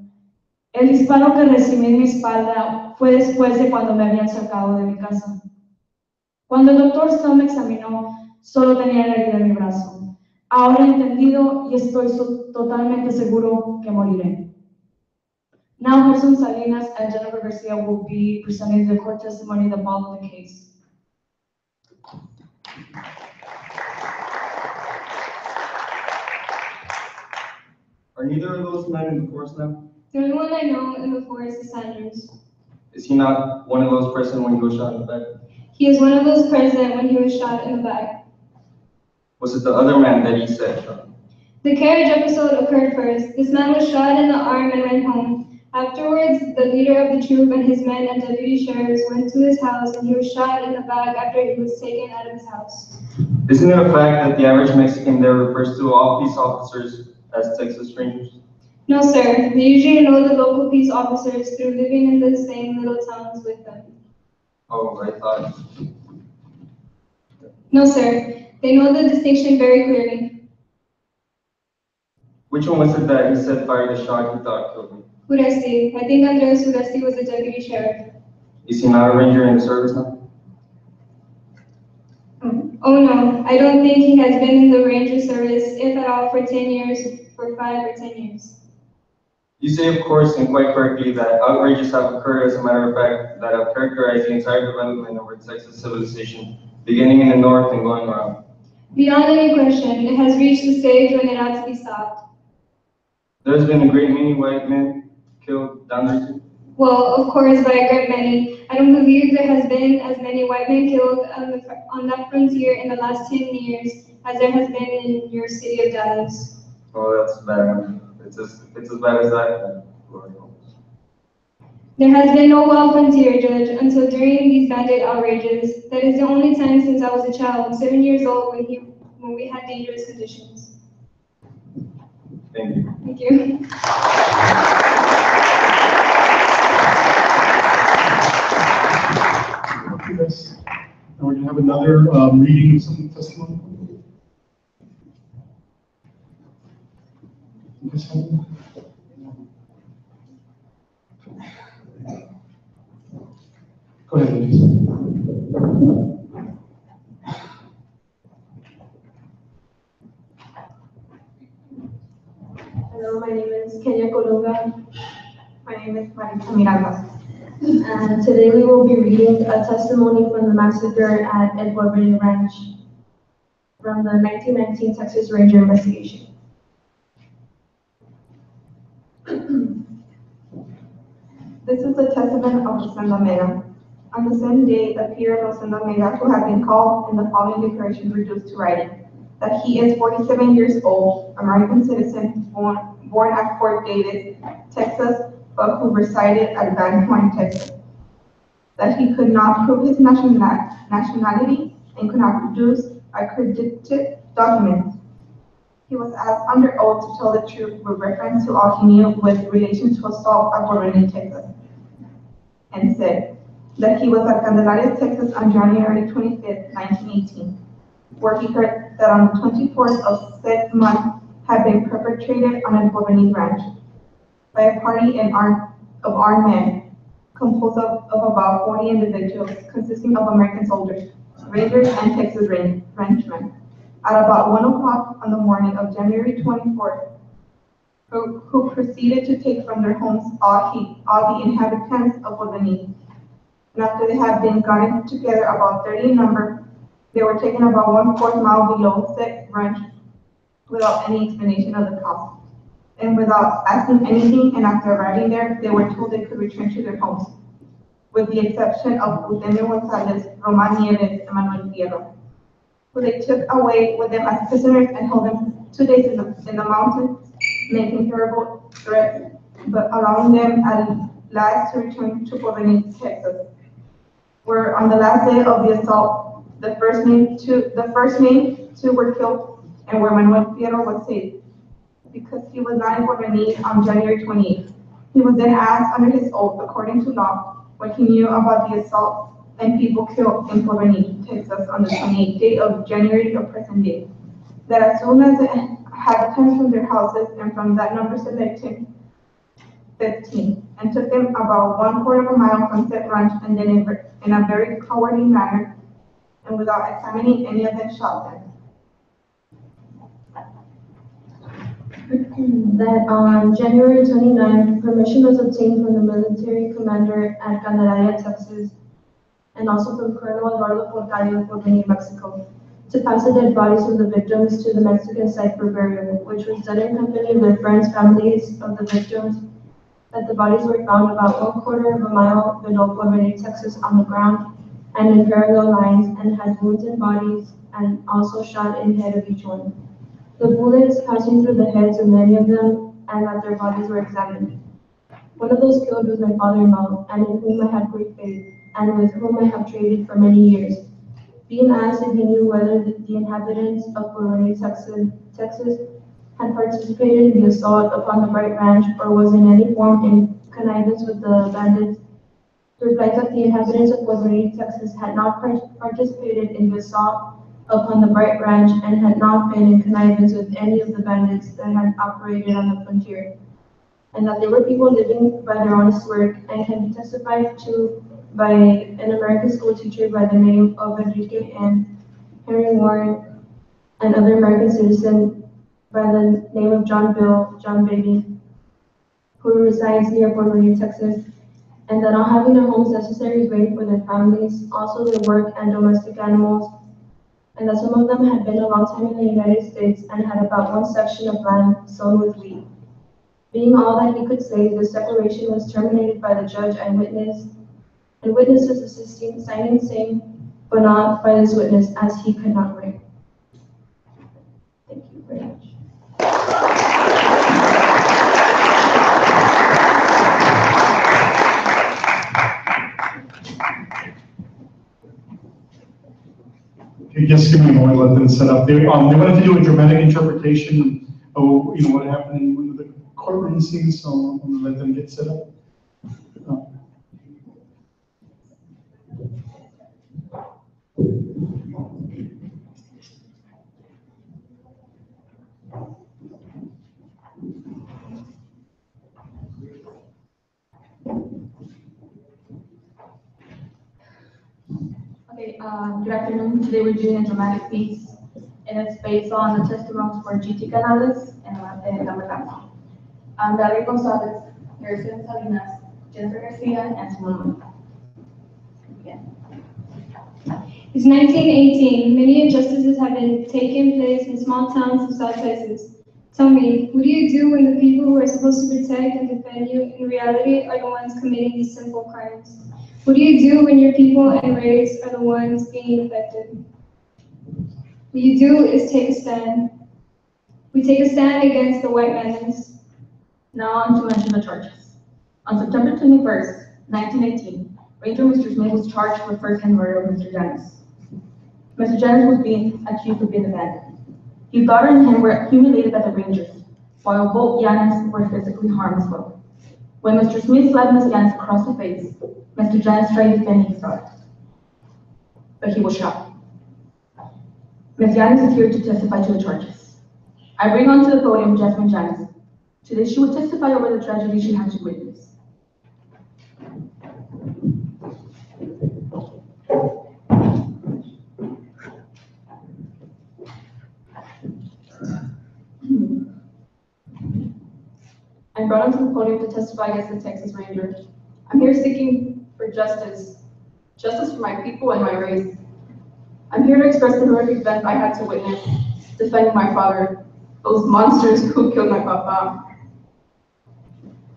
El disparo que recibí en mi espalda fue después de cuando me habían sacado de mi casa. Cuando el doctor Stone me examinó, solo tenía la herida en mi brazo. Ahora he entendido y estoy totalmente seguro que moriré. Now, Gerson Salinas and Jennifer Garcia will be presenting the court testimony that followed the case. Are neither of those men in the force now? The only one I know in the forest is Sanders. Is he not one of those present when he was shot in the back? He is one of those present when he was shot in the back. Was it the other man that he said shot? The carriage episode occurred first. This man was shot in the arm and went home. Afterwards, the leader of the troop and his men and deputy sheriffs went to his house and he was shot in the back after he was taken out of his house. Isn't it a fact that the average Mexican there refers to all police officers as Texas Rangers? No, sir. They usually know the local peace officers through living in the same little towns with them. Oh, I thought. No, sir. They know the distinction very clearly. Which one was it that he said fired the shot he thought killed him? Uresti. I think Andres Uresti was the deputy sheriff. Is he not a ranger in the service now? Oh no, I don't think he has been in the ranger service, if at all, for 10 years, for 5 or 10 years. You say, of course, and quite correctly, that outrages have occurred, as a matter of fact, that have characterized the entire development of our Texas civilization, beginning in the north and going around. Beyond any question, it has reached the stage when it ought to be stopped. There's been a great many white men killed down there too. Well, of course, by a great many. I don't believe there has been as many white men killed on that frontier in the last 10 years as there has been in your city of Dallas. Oh, that's bad. It's as bad as that. There has been no wild frontier, Judge, until during these bandit outrages. That is the only time since I was a child, 7 years old, when we had dangerous conditions. Thank you. Thank you. Yes. Now we're going to have another reading of some testimony. Go ahead, ladies. Hello, my name is Kenya Colunga. My name is Marisa Miranda. And today we will be reading a testimony from the massacre at El Porvenir Ranch from the 1919 Texas Ranger investigation. This is the testament of Rosenda Mega. On the same day, a peer of Rosenda Mega, who had been called in the following declaration reduced to writing, that he is 47 years old, American citizen, born at Fort Davis, Texas, but who resided at Van Horn, Texas. That he could not prove his nationality and could not produce accredited documents. He was asked under oath to tell the truth with reference to all he knew with relation to assault at Valle, Texas, and said that he was at Candelaria, Texas on January 25th, 1918, where he heard that on the 24th of said month had been perpetrated on El Porvenir Ranch by a party of armed men composed of about 40 individuals consisting of American soldiers, Rangers, and Texas ranchmen. At about 1 o'clock on the morning of January 24th, who proceeded to take from their homes all the inhabitants of Valle. And after they had been gathered together about 30 in number, they were taken about 1/4 mile below said ranch without any explanation of the cause. And without asking anything, and after arriving there, they were told they could return to their homes, with the exception of Eugenio Gonzalez, Roman Nieves, and Manuel Fierro. who they took away with them as prisoners and held them 2 days in the mountains, making terrible threats, but allowing them at last to return to Porvenir, Texas, where on the last day of the assault, the first named two were killed, and where Manuel Fierro was saved, because he was not in Porvenir on January 28th. He was then asked under his oath, according to law, what he knew about the assault and people killed in Porvenir, Texas, on the 28th day of January of present day. That as soon as the inhabitants from their houses and from that number selected 15, and took them about 1/4 of a mile from said ranch, and then in a very cowardly manner, and without examining any of them, shot them. That on January 29th, permission was obtained from the military commander at Candelaria, Texas, and also from Colonel Eduardo Porcario of Porvenir, Mexico, to pass the dead bodies of the victims to the Mexican site for burial, which was done in company with friends, families of the victims, that the bodies were found about 1/4 of a mile below Porvenir, Texas, on the ground and in parallel lines, and had wounds in bodies and also shot in head of each one. The bullets passing through the heads of many of them, and that their bodies were examined. One of those killed was my father-in-law, and in whom I had great faith, and with whom I have traded for many years. Being asked if he knew whether the inhabitants of Valle, Texas, had participated in the assault upon the Bright Ranch or was in any form in connivance with the bandits, he replied that the inhabitants of Valle, Texas had not participated in the assault upon the Bright Ranch and had not been in connivance with any of the bandits that had operated on the frontier, and that they were people living by their honest work, and can be testified to by an American school teacher by the name of Enrique and Henry Warren, and other American citizen by the name of John Baby, who resides near Fort Wayne, Texas, and that all having their homes necessary grain for their families, also their work and domestic animals, and that some of them had been a long time in the United States and had about 1 section of land sown with wheat. Being all that he could say, this declaration was terminated by the judge and witnesses assisting, signing same, but not by this witness, as he could not write. Thank you very much. Okay, just give me a moment, let them set up. They wanted to do a dramatic interpretation of, what happened in one of the courtroom scenes, so I'm gonna let them get set up. Okay, good afternoon. Today we're doing a dramatic piece, and it's based on the testimonies for GT Canales and Matanza. Valle Gonzalez, Harrison Salinas, Jennifer Garcia, and Simone. It's 1918. Many injustices have been taking place in small towns of South Texas. Tell me, what do you do when the people who are supposed to protect and defend you in reality are the ones committing these simple crimes? What do you do when your people and race are the ones being affected? What you do is take a stand. We take a stand against the white madness. Now on to mention the charges. On September 21st, 1918, Ranger Mr. Smith was charged with first-hand murder of Mr. Janis. Mr. Janis was being accused of being abandoned. His daughter and him were humiliated by the Rangers, while both Janis were physically harmed as well. When Mr. Smith slapped Mr. Janis across the face, Mr. Janis tried defending his daughter, but he was shot. Ms. Janis is here to testify to the charges. I bring onto the podium Jasmine Janis. Today she will testify over the tragedy she had to witness. I'm brought onto the podium to testify against the Texas Ranger. I'm here seeking for justice for my people and my race. I'm here to express the horrific event I had to witness, defending my father, those monsters who killed my papa.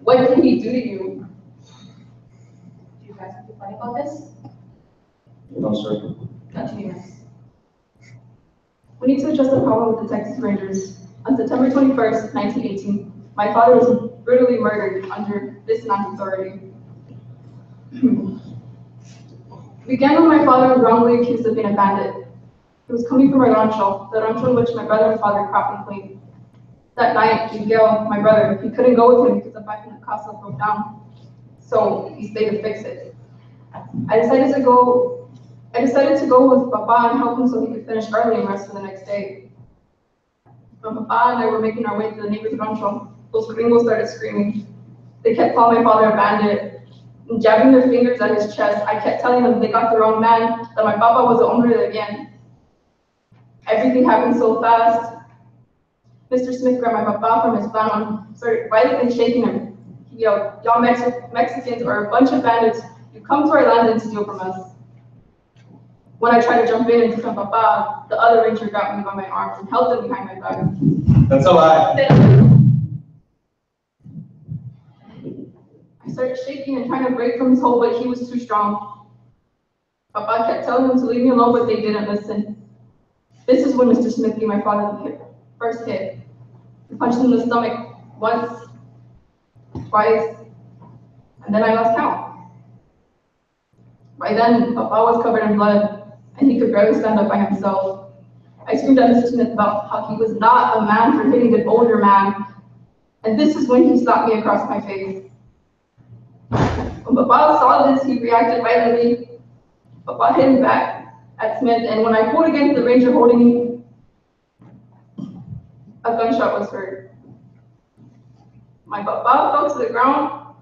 What did he do to you? Do you guys have to fight about this? No, sir. Continue, miss. We need to address the problem with the Texas Rangers. On September 21st, 1918, my father was brutally murdered under this man's authority. It began when my father was wrongly accused of being a bandit. He was coming from our rancho, the rancho in which my brother and father cropped and cleaned. That night, Miguel, my brother, he couldn't go with him because the bike in the casa broke down. So he stayed to fix it. I decided to go with Papa and help him so he could finish early and rest for the next day. When Papa and I were making our way to the neighbor's rancho, those gringos started screaming. They kept calling my father a bandit and jabbing their fingers at his chest. I kept telling them they got the wrong man, that my papa was the hombre again. Everything happened so fast. Mr. Smith grabbed my papa from his flannel, started violently shaking him. He yelled, "Y'all Mexicans are a bunch of bandits. You come to our land and steal from us." When I tried to jump in and defend Papa, the other ranger grabbed me by my arms and held them behind my back. That's a lie. I started shaking and trying to break from his hold, but he was too strong. Papa kept telling them to leave me alone, but they didn't listen. This is when Mr. Smith gave my father the first hit. He punched him in the stomach once, twice, and then I lost count. By then, Papa was covered in blood, and he could barely stand up by himself. I screamed at Mr. Smith about how he was not a man for hitting an older man, and this is when he slapped me across my face. When Papa saw this, he reacted violently. Papa hit him back at Smith, and when I pulled against the ranger holding me, a gunshot was heard. My Papa fell to the ground.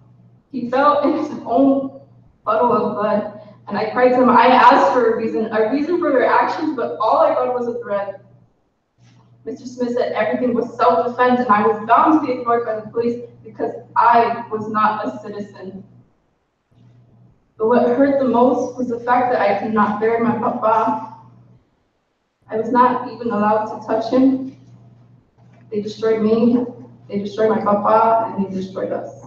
He fell in his own puddle of blood, and I cried to him. I asked for a reason for their actions, but all I got was a threat. Mr. Smith said everything was self-defense, and I was bound to be ignored by the police because I was not a citizen. But what hurt the most was the fact that I could not bury my Papa. I was not even allowed to touch him. They destroyed me, they destroyed my Papa, and they destroyed us.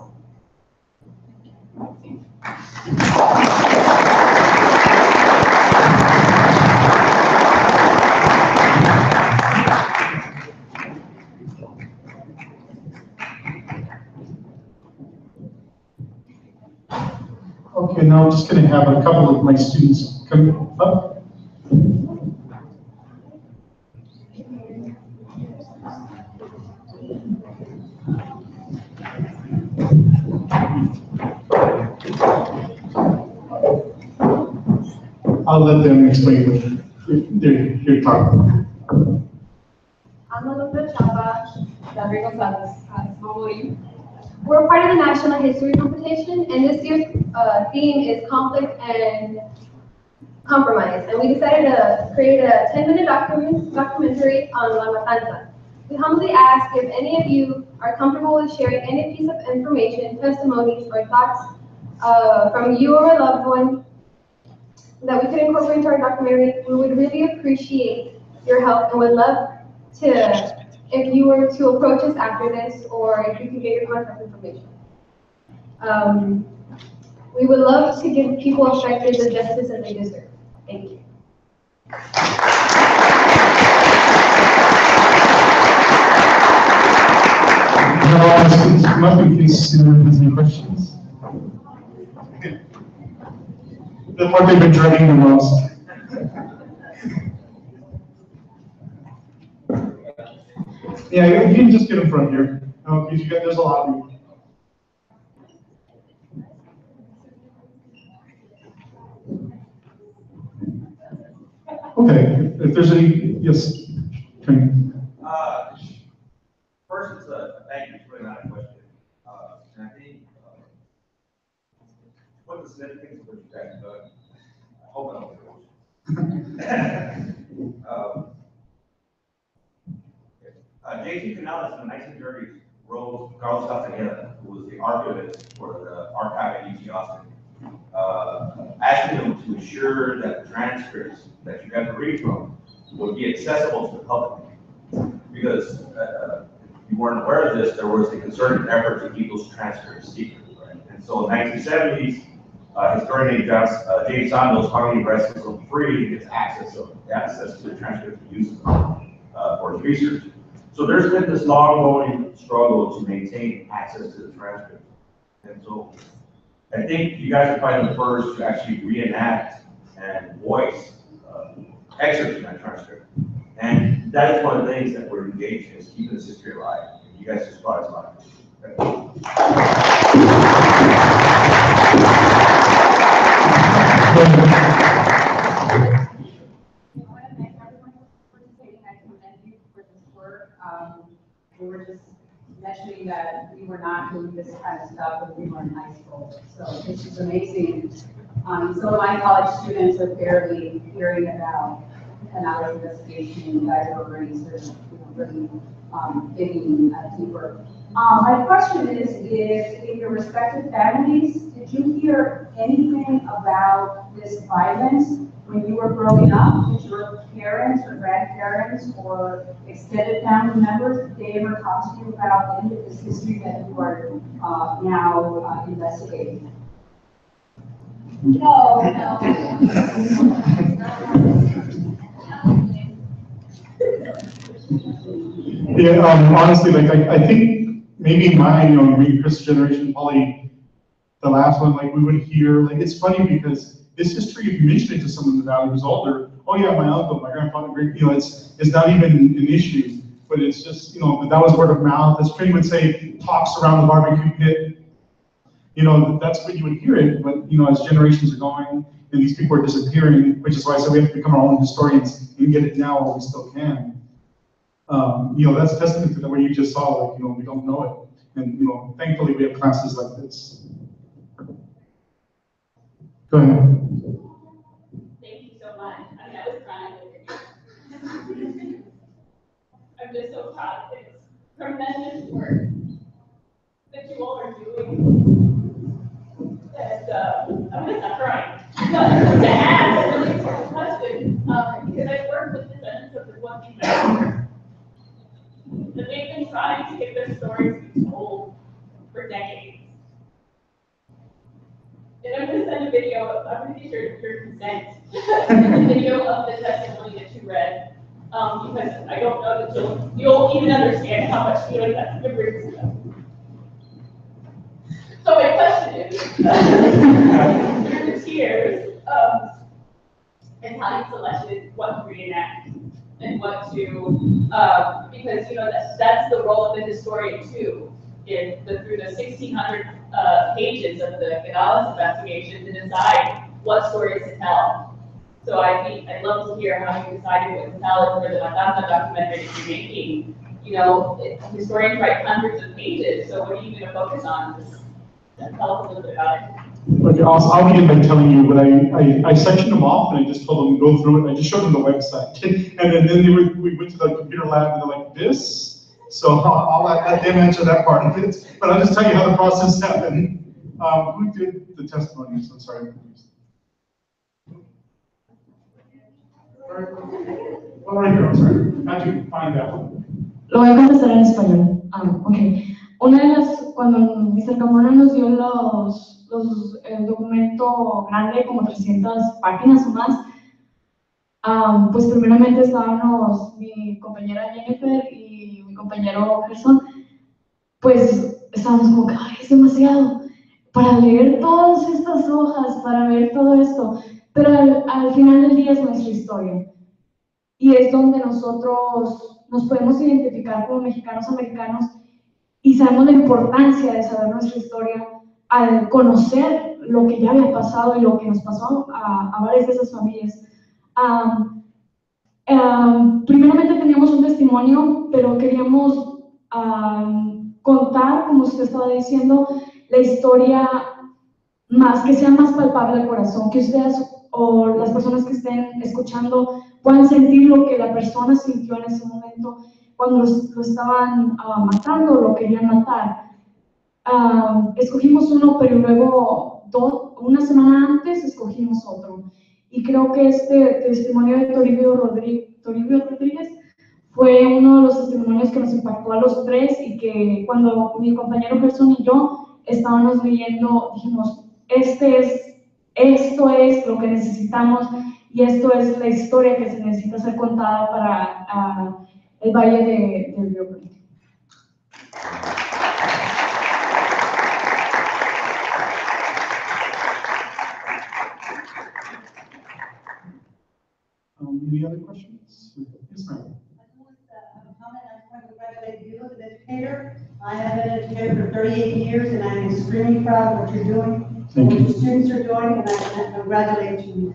Okay, now I'm just going to have a couple of my students come up. I'll let them explain what they're talking about. I'm Alondra Chapa, Gabriel Gonzalez. We're part of the National History Competition, and this year's theme is conflict and compromise. And we decided to create a 10-minute documentary on La Matanza. We humbly ask if any of you are comfortable with sharing any piece of information, testimonies, or thoughts from you or a loved one that we could incorporate into our documentary. We would really appreciate your help and would love to, if you were to approach us after this, or if you can get your contact information. We would love to give people affected the justice that they deserve. Thank you. Come up in case anyone has any questions. The part they've been dreading the most. Yeah, you can just get them from here. Because there's a lot of you. Okay, if there's any, yes. First, it's a thank you. It's really not a question. And I think what the significance of what you guys have done. I hope I don't J.T. Canales in the 1930s wrote Carlos Castaneda, who was the archivist for the archive at UT Austin, asking him to ensure that the transcripts that you got to read from would be accessible to the public. Because if you weren't aware of this, there was a concerted effort to keep those transcripts secret. Right? And so in the 1970s, historian named James Sandos finally rescued from free gets access to the transcripts and uses them. for his research. So there's been this long-going struggle to maintain access to the transcript. And so I think you guys are probably the first to actually reenact and voice excerpts from that transcript. And that is one of the things that we're engaged in, is keeping this history alive. And you guys just brought it alive. We were just mentioning that we were not doing this kind of stuff when we were in high school. So this is amazing. Some of my college students are barely hearing about Canales investigation. You guys are already sort of, really digging deeper. My question is, in your respective families, did you hear anything about this violence when you were growing up? Did your parents or grandparents or extended family members, did they ever talk to you about any of this history that you are now investigating? No. Yeah, honestly, like, I think maybe my, maybe Chris' generation, probably the last one, like, we would hear, like, it's funny because this history, if you mention it to someone in the Valley who's older, oh yeah, my uncle, my grandfather, great, it's not even an issue, but it's just, that was word of mouth. As Trini would say, talks around the barbecue pit, that's when you would hear it, but, as generations are going, and these people are disappearing, which is why I said we have to become our own historians and get it now while we still can. That's a testament to the way you just saw, like, we don't know it. And, thankfully we have classes like this. Go ahead. Thank you so much. I mean, I was crying over you. I'm just so proud of this tremendous work that you all are doing. And I'm gonna stop crying. But to ask a really important question, because I work with descendants of the one that they've been trying to get their stories to be told for decades. And I'm going to send a video, I'm going to be sure your consent, a video of the testimony that you read, because I don't know that you'll even understand how much feeling that's going to bring to them. So my question is, through the tears, and how you selected what to reenact and what to, because that's the role of the historian too, through the 1,600 pages of the Canales investigation to decide what stories to tell. So I'd love to hear how you decided what to tell for the Matanza documentary that you're making. Historians write hundreds of pages, so what are you going to focus on? Just tell us a little bit about it. Okay, I'll begin by telling you what I sectioned them off and I just told them to go through it. I just showed them the website. And then we went to the computer lab and they're like, this? So I'll let them answer that part of it. But I'll just tell you how the process happened. Who did the testimonies? I'm sorry. Oh, right here, I'm sorry. How'd you find that one? Lo voy a contestar en español. Ok. Cuando Mr. Camona nos dio el documento grande, como 300 páginas o más, pues primeramente estábamos mi compañera Jennifer y mi compañero Gerson, pues estábamos como que, ay, es demasiado para leer todas estas hojas, para ver todo esto, pero al final del día es nuestra historia y es donde nosotros nos podemos identificar como mexicanos americanos y sabemos la importancia de saber nuestra historia al conocer lo que ya había pasado y lo que nos pasó a varias de esas familias. Primeramente teníamos un testimonio, pero queríamos contar, como usted estaba diciendo, la historia que sea más palpable al corazón, que ustedes o las personas que estén escuchando puedan sentir lo que la persona sintió en ese momento cuando lo estaban matando, lo querían matar. Escogimos uno, pero luego una semana antes escogimos otro. Y creo que este testimonio de Toribio Rodríguez fue uno de los testimonios que nos impactó a los tres y que cuando mi compañero Gerson y yo estábamos leyendo, dijimos, esto es lo que necesitamos y esto es la historia que se necesita ser contada para el Valle del Río Bravo. Any other questions? Yes, ma'am. Congratulate you as an educator. I have been an educator for 38 years, and I'm extremely proud of what you're doing, Thank what you. the students are doing, and I congratulate you.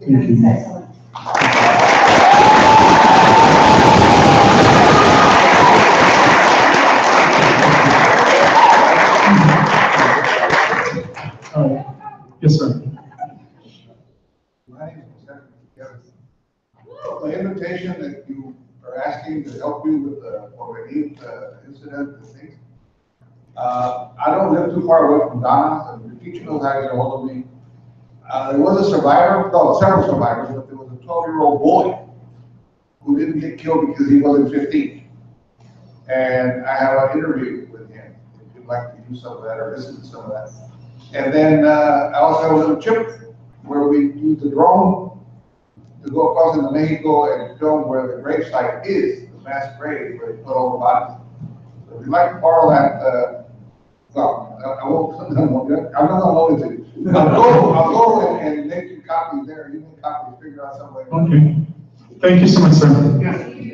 Thank you. It's excellent. All right. Yes, sir. My name is Kevin. The invitation that you are asking to help you with the Porvenir incident and things. I don't live too far away from Donna, and the teacher knows how to get a hold of me. There was a survivor, no, several survivors, but there was a 12-year-old boy who didn't get killed because he wasn't 15. And I have an interview with him, if you'd like to do some of that or listen to some of that. And then I also have a little chip where we use the drone to go across into Mexico and film where the grave site is, the mass grave where they put all the bodies. So if you'd like to borrow that, well, I won't, I'm not gonna loan it to you. I'll go and make you copies there, you make copies, figure out some way. Okay. Thank you so much, sir. Yes. Thank you.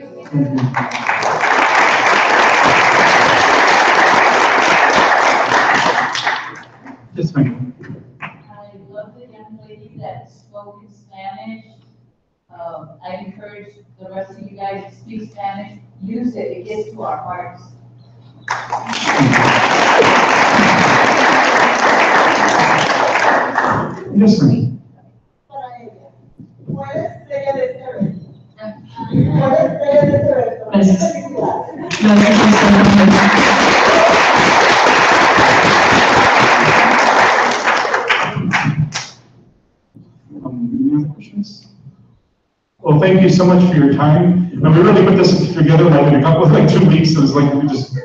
Yes, ma'am. I love the young lady that spoke in Spanish. I encourage the rest of you guys to speak Spanish. Use it, it gets to our hearts. Yes, ma'am. Any other questions? Well, thank you so much for your time. And we really put this together like in a couple of 2 weeks. It was like we just,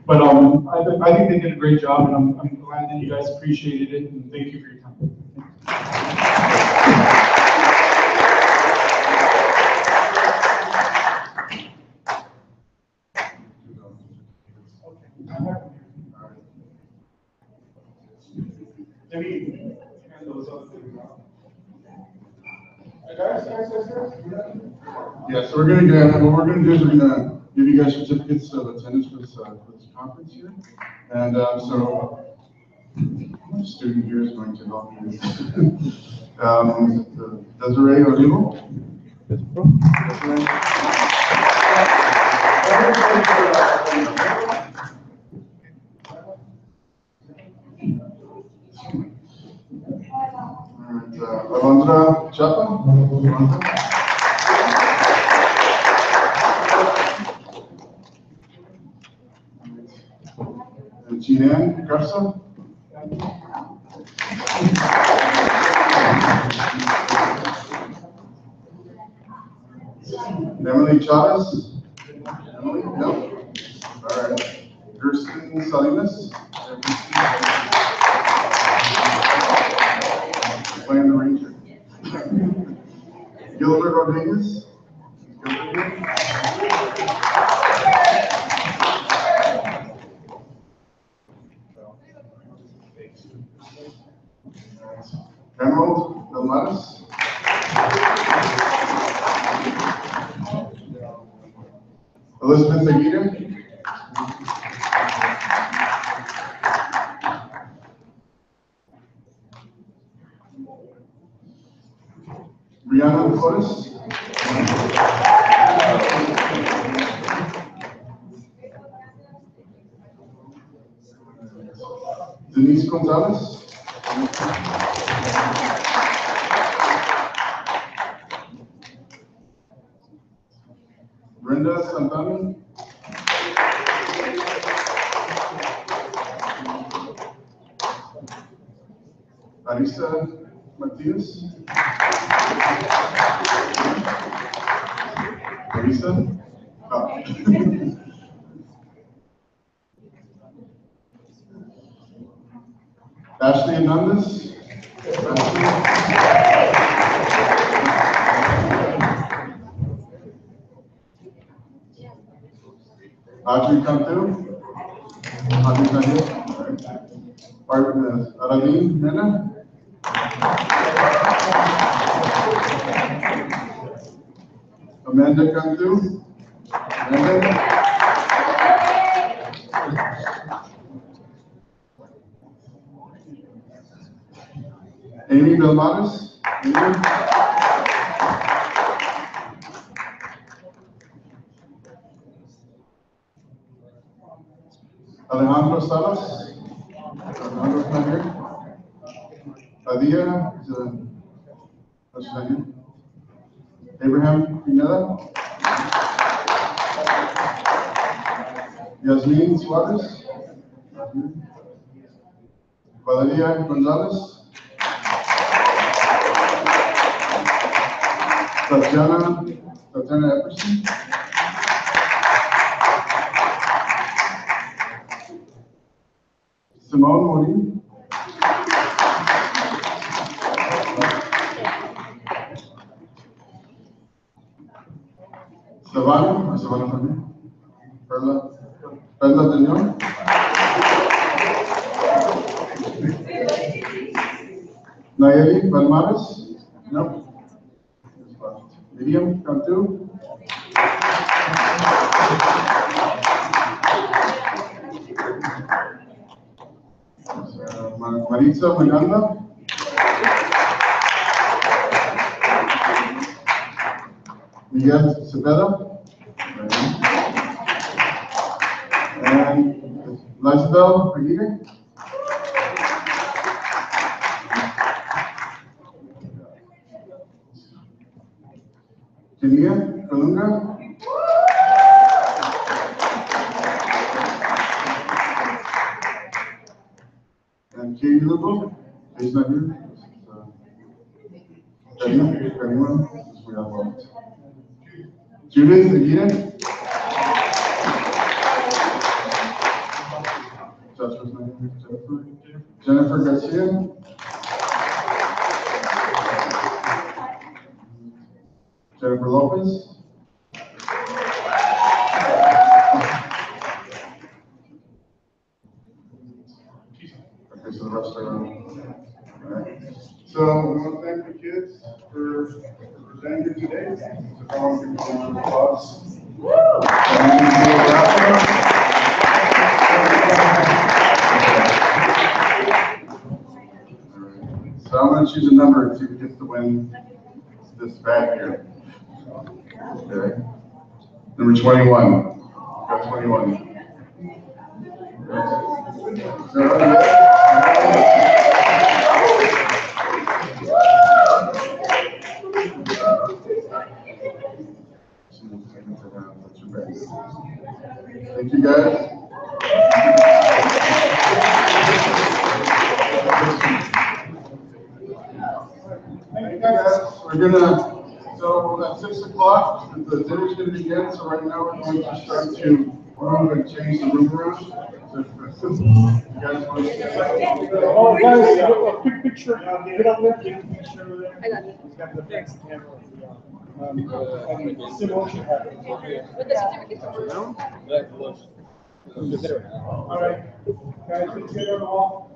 but I think they did a great job, and I'm glad that you guys appreciated it, and thank you for your time. Maybe hand those other things out. Yeah, so we're gonna get, what we're gonna do is we're gonna give you guys certificates of attendance for this conference here. And so, my student here is going to help you. Desiree Olivo? Yes, bro. Alondra Chapa? And Jeanne Garza? Emily Chavez? Emily? No? All right. Gersten Salinas? Playing the ranger. Gilbert Rodriguez? Emerald Delmaris? Elizabeth Aguirre? Brianna Flores? Denise Gonzalez? Brenda Santana? Arisa Matias? Arisa? Oh. Ashley Hernandez? Audrey come through? Audrey's not here? All right. Aradine, Nena? Amanda come through? Amanda? Amy Belmontes? Amy? Alejandro Salas? Alejandro's not here? Adia? That's not here. Abraham Pineda? Yasmin Suarez? Valeria Gonzalez? Tatiana Epperson? Simone Morin? Savannah también. Perla Teñón. Nayeli Palmares? No. Miriam Cantu? Maritza Miranda? Miguel Cepeda? And Lizabel Aguirre? Kenia Kalunga? And Katie Lugo? He's not here. Karima? We have one. Judith Aguirre? Jennifer Garcia? Jennifer Lopez? Okay, so the rest are on. All right. So we want to thank the kids for presenting today. So I want to give them a round of applause. So I'm going to choose a number to see who gets to win this bag here. Okay. Number 21. Got 21. Thank you guys. Thank you guys. We're gonna, so at 6 o'clock, the dinner's gonna begin. So right now we're going to start to move and change the room around. So, you guys want to? Oh, guys, a quick picture. Get up there. Take a picture over there. I got it. He's got the next camera. Simone should have it. All right, guys, let's get on the wall.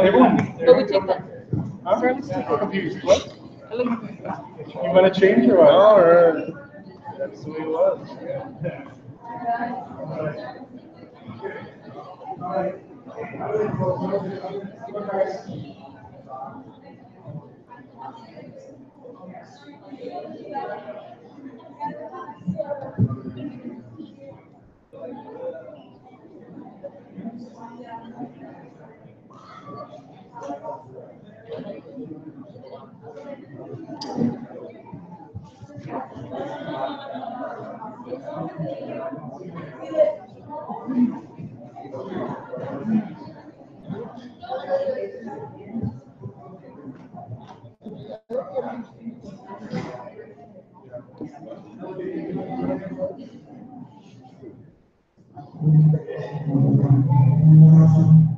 Everyone. But we take that. Huh? Confused. What? You want to change or what? No, that's the way it was. All right. Thank you.